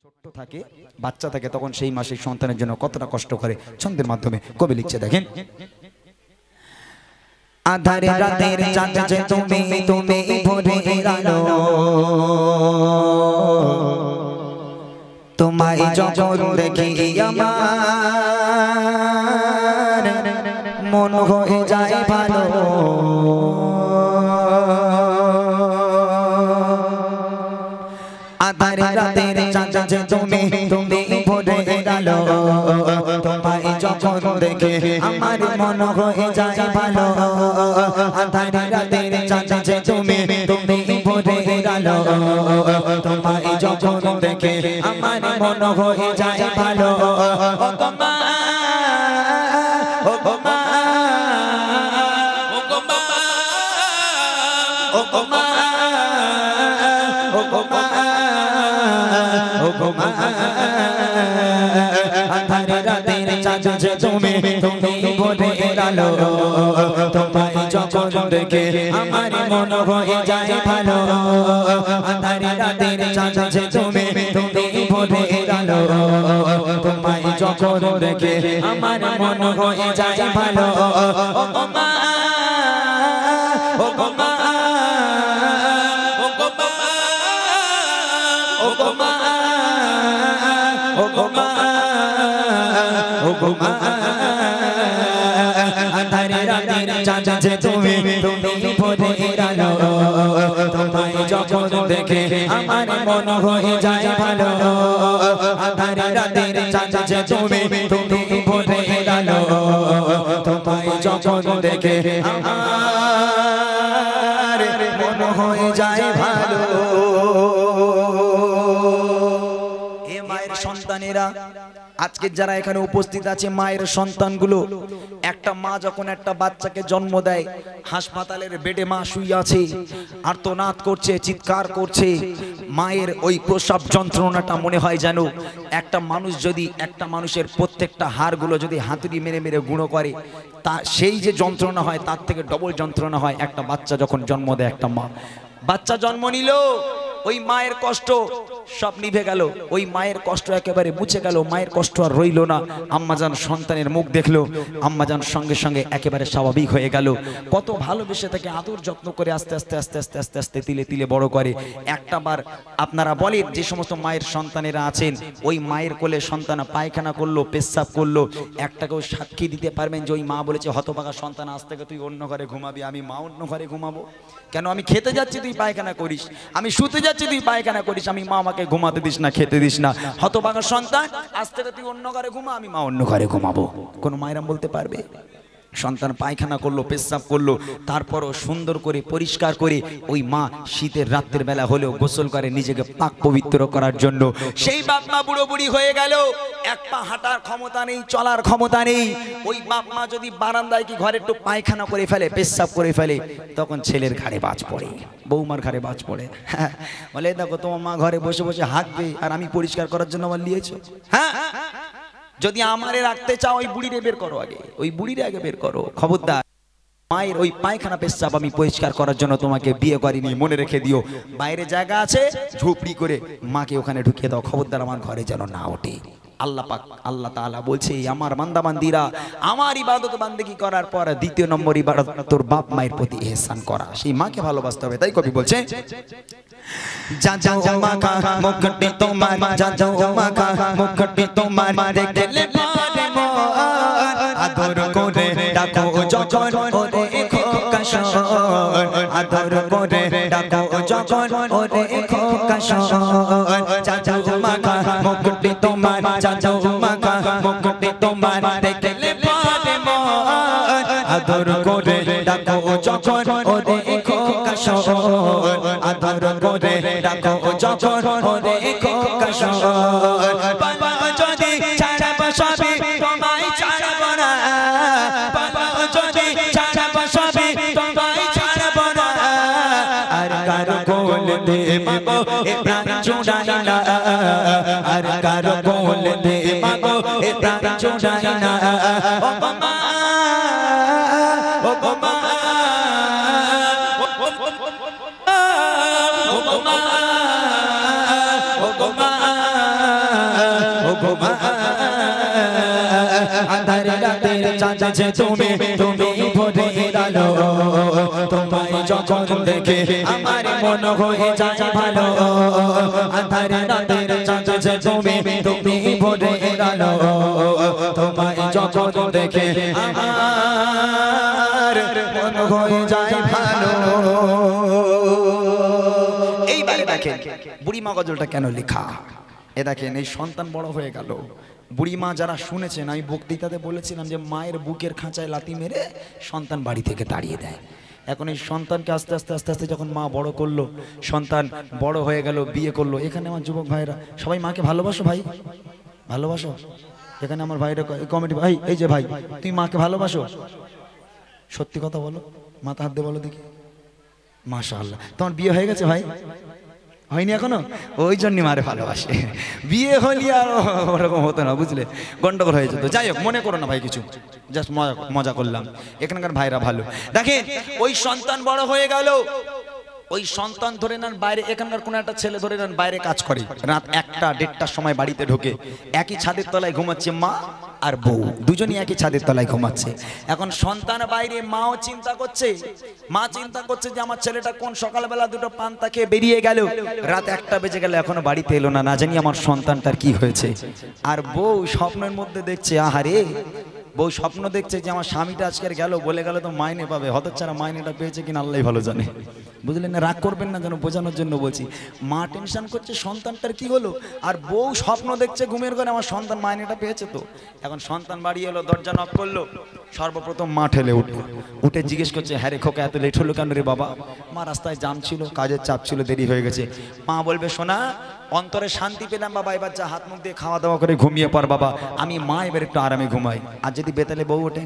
ছোট্ট থাকে বাচ্চা থাকে তখন সেই মাসে সন্তানের জন্য কতটা কষ্ট করে ছন্দের মাধ্যমে কবি লিখছে দেখেন। আধারে রাতের চাঁদ যে তুমি তুমি ভোরের আলো, তোমায় যখন দেখি আমার মন হয়ে যায় ভালো। আধারে রাতের চাঁদ যে তুমি তুমি ভোরের আলো, তোমায় যখন দেখে আমার মন হয়ে যায় ভালো। আধারে রাতের চাঁদ যে তুমি তুমি ভোরের আলো, তোমায় যখন দেখে আমার মন হয়ে যায় ভালো। ও গো মা, ও গো মা, ও গো মা, ও গো মা, ও গো মা, ও গো মা। আধারে রাতের চাঁদ যে তুমি তুমি ভোরের আলো, তোমায় যখন দেখে আমার মন হয়ে যায় ভালো। আধারে রাতের চাঁদ যে তুমি তুমি ভোরের আলো, তোমায় যখন দেখে আমার মন হয়ে যায় ভালো। ও গো মা, ও গো মা, ও গো মা, ও গো মা, ও গো মা, ও গো মা। আধারে রাতের চাঁদ যে তুমি তুমি ভোরের আলো, তোমায় যখন দেখে আমার মন হয়ে যায় ভালো। আধারে রাতের চাঁদ যে তুমি তুমি ভোরের আলো, তোমায় যখন দেখে আমার মন হয়ে যায় ভালো। এ মায়ের সন্তানেরা, আজকে যারা এখানে উপস্থিত আছে মায়ের সন্তানগুলো, একটা মা যখন একটা বাচ্চাকে জন্ম দেয়, হাসপাতালের বেডে মা শুয়ে আছে, আর্তনাদ করছে, চিৎকার করছে। মায়ের ওই প্রসব যন্ত্রণাটা মনে হয় যেন একটা মানুষ যদি একটা মানুষের প্রত্যেকটা হাড়গুলো যদি হাতুড়ি মেরে মেরে গুঁড়ো করে, তা সেই যে যন্ত্রণা হয় তার থেকে ডবল যন্ত্রণা হয় একটা বাচ্চা যখন জন্ম দেয়। একটা মা বাচ্চা জন্ম নিল, ওই মায়ের কষ্ট সব নিভে গেল, ওই মায়ের কষ্ট একেবারে মুছে গেল, মায়ের কষ্ট আর রইল না। আম্মাজান সন্তানের মুখ দেখলো, আম্মাজান সঙ্গে সঙ্গে একেবারে স্বাভাবিক হয়ে গেল। কত ভালোবেসে তাকে আদর যত্ন করে আস্তে আস্তে আস্তে আস্তে আস্তে আস্তে তিলে তিলে বড় করে। একটা বার আপনারা বলেন, যে সমস্ত মায়ের সন্তানেরা আছেন, ওই মায়ের কোলে সন্তান পায়খানা করলো, পেশাব করলো, একটাকেও সাক্ষী দিতে পারবেন যে ওই মা বলেছে হতভাগা সন্তান আজ থেকে তুই অন্য ঘরে ঘুমাবি, আমি মা অন্য ঘরে ঘুমাবো কেন? আমি খেতে যাচ্ছি তুই পায়খানা করিস, আমি শুতে যাচ্ছি তুই পায়খানা করিস, আমি মা আমাকে ঘুমাতে দিস না, খেতে দিস না। হতভাগা সন্তান আজ থেকে তুই অন্য ঘরে ঘুমা, আমি মা অন্য ঘরে ঘুমাবো। কোন মায়েরাম বলতে পারবে? সন্তান পায়খানা করলো, পেশাব করলো, তারপরও সুন্দর করে পরিষ্কার করে ওই মা শীতের রাতের বেলা হলেও গোসল করে নিজেকে পাক পবিত্র করার জন্য। সেই বাপ মা বুড়ো বুড়ি হয়ে গেল, এক পা হাঁটার ক্ষমতা নেই, চলার ক্ষমতা নেই। ওই বাপ মা যদি বারান্দায় কি ঘরে একটু পায়খানা করে ফেলে, পেশাব করে ফেলে, তখন ছেলের ঘাড়ে বাজ পড়ে, বৌমার ঘাড়ে বাজ পড়ে। হ্যাঁ, বলে দেখো তোমার মা ঘরে বসে বসে হাঁকবে আর আমি পরিষ্কার করার জন্য আমার নিয়েছো। হ্যাঁ, যদি আমারে রাখতে চাও ওই বুড়িরে বের করো, আগে ওই বুড়িরে আগে বের করো। খবরদার, মায়ের ওই পায়খানা পেশাব আমি পরিষ্কার করার জন্য তোমাকে বিয়ে করিনি, মনে রেখে দিও। বাইরে জায়গা আছে, ঝুপড়ি করে মাকে ওখানে ঢুকিয়ে দাও, খবরদার আমার ঘরে যেন না ওঠে। আল্লাহ পাক আল্লাহ তাআলা বলছে, আমার বান্দা বান্দিরা, আমার ইবাদত বান্দেগি করার পর দ্বিতীয় নম্বর ইবাদত তোর বাপ মায়ের প্রতি ইহসান করা, সেই মাকে ভালোবাসতে হবে। তাই কবি বলছে, যা যাও মাকা মুকুটি তোমার, যা যাও মাকা মুকুটি তোমার, দেখলে পারে মোর আদর করে ডাকো যখন ওরে খোকা শোন, আদর করে ডাকো যখন ওরে খোকা শোন। যা যাও মাকা মুকুটি তোমার, যা যাও মাকা মুকুটি তোমার, দেখলে পারে মোর আদর করে ডাকো যখন ওরে খোকা শোন, আদর করে ডাকো যখন ওরে খোকা শোন। বাবা যদি ছাড়ব সবই তোমায় ছাড়ব না, বাবা যদি ছাড়ব সবই তোমায় ছাড়ব না, আর কারো কোল দে মাগো এ প্রাণ জুড়াই না, আর কারো কোল দে মাগো এ প্রাণ জুড়াই না। ও মা, ও মা, ও মা, ও মা, মা আধার রাতের চাঁদ যে তুমি তুমি ভোরের আলো তোমায় যখন দেখে আমার মন হয়ে যায় ভালো আধার রাতের চাঁদ যে তুমি তুমি ভোরের আলো তোমায় যখন দেখে আমার মন হয়ে যায় ভালো। এইবারে দেখেন বুড়িমা গজলটা কেন লেখা। এ দেখেন এই সন্তান বড় হয়ে গেল, বুড়িমা যারা শুনেছেন আমি বক্তৃতাতে বলেছিলাম যে মায়ের বুকের খাঁচায় লাথি মেরে সন্তান বাড়ি থেকে তাড়িয়ে দেয়। এখন এই সন্তানকে আস্তে আস্তে আস্তে আস্তে যখন মা বড় করলো, সন্তান বড় হয়ে গেল, বিয়ে করলো। এখানে আমার যুবক ভাইরা সবাই মাকে ভালোবাসো? ভাই ভালোবাসো? এখানে আমার ভাইরা কমিটি ভাই, এই যে ভাই তুমি মাকে ভালোবাসো? সত্যি কথা বলো, মাথা হাত দিয়ে বলো দেখি। মাশাআল্লাহ। তোমার বিয়ে হয়ে গেছে ভাই? হয়নি এখনো? ওই জন্য মারে ভালোবাসে। বিয়ে হলি আর ওরকম হতো না, বুঝলে, গন্ডগোল হয়ে যেত। যাই হোক, মনে করো না ভাই কিছু, জাস্ট মজা করলাম। এখানকার ভাইরা ভালো। দেখেন ওই সন্তান বড় হয়ে গেল, ওই সন্তান ধরে নেন বাইরে, এখানকার কোন একটা ছেলে ধরে নেন বাইরে কাজ করে, রাত 1টা-1:30টার সময় বাড়িতে ঢোকে। একই ছাদের তলায় ঘুমাচ্ছে মা আর বউ, দুজনই একই ছাদের তলায় ঘুমাচ্ছে। এখন সন্তান বাইরে, মাও চিন্তা করছে, মা চিন্তা করছে যে আমার ছেলেটা কোন সকালবেলা দুটো পান্তা খেয়ে বেরিয়ে গেল, রাত 1টা বেজে গেল এখনো বাড়িতে এলো না, না জানি আমার সন্তানটার কি হয়েছে। আর বউ স্বপ্নের মধ্যে দেখছে, আহারে, বউ স্বপ্ন দেখছে যে আমার স্বামীটা আজকের গেল, বলে গেল তো মাইনে পাবে, হতচ্ছাড়া মাইনেটা পেয়েছে কিনা আল্লাহ ভালো জানে, বুঝলেন না? রাগ করবেন না, যেন বোঝানোর জন্য বলছি। মা টেনশন করছে সন্তানটার কি হলো, আর বউ স্বপ্ন দেখছে ঘুমের ঘরে আমার সন্তান মাইনেটা পেয়েছে তো। এখন সন্তান বাড়ি এলো, দরজা নক করলো, সর্বপ্রথম মা ঠেলে উঠে জিজ্ঞেস করছে, হ্যাঁ রে খোকা এত লেট হলো কেন রে বাবা? মা রাস্তায় জাম ছিল, কাজের চাপ ছিল, দেরি হয়ে গেছে। মা বলবে, শোনা, অন্তরে শান্তি পেলাম বাবা, এবার যা হাত মুখ দিয়ে খাওয়া দাওয়া করে ঘুমিয়ে পড় বাবা, আমি মা এবার একটু আরামে ঘুমাই। আর যদি বেতালে বউ ওঠে,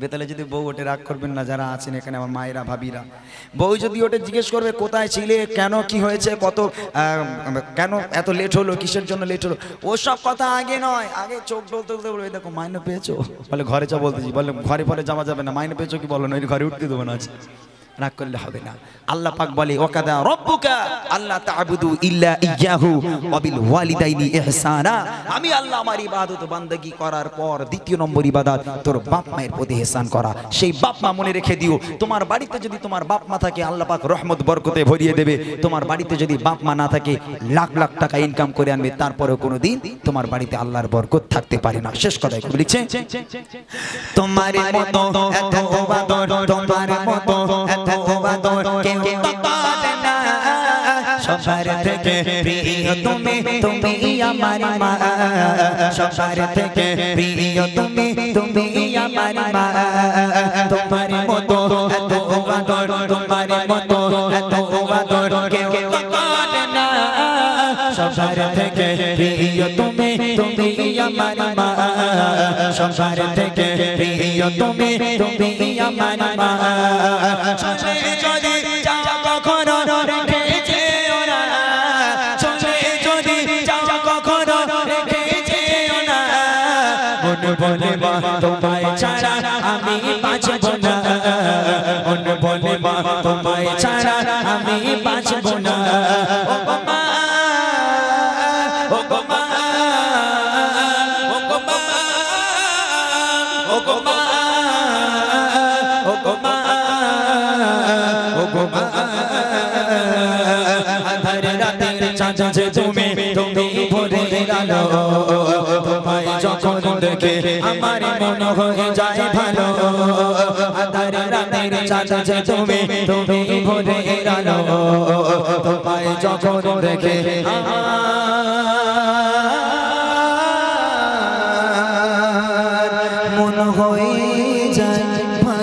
বেতালে যদি বউ ওঠে, রাগ করবেন না যারা আছেন এখানে আমার মায়েরা ভাবিরা, বউ যদি ওঠে জিজ্ঞেস করবে কোথায় ছিলে, কেন, কি হয়েছে, কত কেন এত লেট হলো, কিসের জন্য লেট হলো, ওসব কথা আগে নয়, আগে চোখ ডলতে ডলতে বলবে, দেখো মাইনে পেয়েছো, বলে ঘরে যা বলতেছি, বলে ঘরে পরে যাওয়া যাবে না, মাইনে পেয়েছো কি বলো না, ঘরে উঠতে দেবো না। আছে রাগ করলে হবে না। আল্লাহ পাক বলে, ওয়াকাদা রব্বুকা আল্লা তা'বুদু ইল্লা ইয়াহু ওয়া বিল ওয়ালিদাইনি ইহসানা, আমি আল্লাহ আমার ইবাদত বান্দাগি করার পর দ্বিতীয় নম্বর ইবাদত তোর বাপ মায়ের প্রতি ইহসান করা। সেই বাপ মা মনে রেখে দিও, তোমার বাড়িতে যদি তোমার বাপ মা থাকে আল্লাহ পাক রহমত বরকতে ভরিয়ে দেবে। তোমার বাড়িতে যদি বাপ মা না থাকে, লাখ লাখ টাকা ইনকাম করে আনবে, তারপরেও কোনোদিন তোমার বাড়িতে আল্লাহর বরকত থাকতে পারে না। শেষ কথায় লিখছে, তোমার মতো এত ওবাদর, তোমার মতো এত ওবাদর কেউ তো করে না, সবার থেকে প্রিয় তুমি, তুমি আমার মা, সবার থেকে প্রিয় তুমি, তুমি আমার মা, তোমার মতো এত ওবাদর, তোমার মতো এত ওবাদর কেউ তো করে না, সবার থেকে প্রিয় তুমি, তুমি আমার মা, সবার থেকে প্রিয় তুমি, তুমি আমার মা। চলে যদি যাও কখনো রেখে যেও না, চলে যদি যাও কখনো রেখে যেও না, মন বলে মা তোমায় ছাড়া আমি বাঁচব না, মন বলে মা তোমায় ছাড়া আমি বাঁচব না। ও মা, ও মা, ও মা, ও মা, ও মা, ও মা, আধার রাতের চাঁদ যে তুমি, তুমি ভোরের আলো, তোমায় যখন দেখে আমার মন হয়ে যায় ভালো, আধার রাতের চাঁদ যে তুমি, তুমি ভোরের আলো, তোমায় যখন দেখে আমার মন হয়ে যায় ভালো।